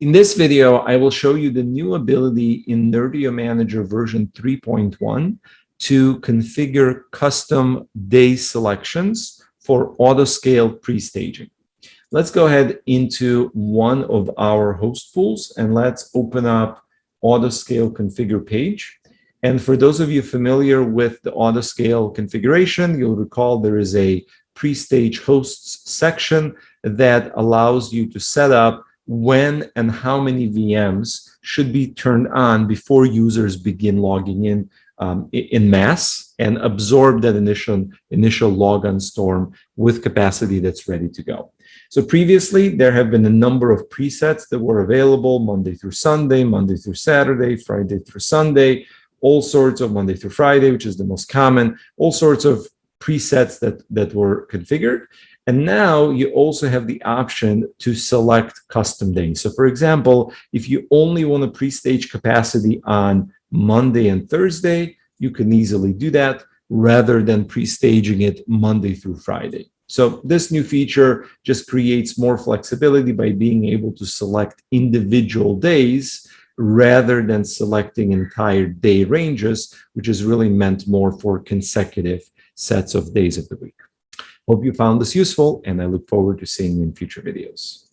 In this video, I will show you the new ability in Nerdio Manager version 3.1 to configure custom day selections for auto-scale pre-staging. Let's go ahead into one of our host pools and let's open up auto-scale configure page. And for those of you familiar with the auto-scale configuration, you'll recall there is a pre-stage hosts section that allows you to set up when and how many VMs should be turned on before users begin logging in mass and absorb that initial logon storm with capacity that's ready to go. So previously, there have been a number of presets that were available Monday through Sunday, Monday through Saturday, Friday through Sunday, all sorts of Monday through Friday, which is the most common, all sorts of presets that were configured. And now you also have the option to select custom days. So for example, if you only want to pre-stage capacity on Monday and Thursday, you can easily do that rather than pre-staging it Monday through Friday. So this new feature just creates more flexibility by being able to select individual days rather than selecting entire day ranges, which is really meant more for consecutive sets of days of the week. Hope you found this useful, and I look forward to seeing you in future videos.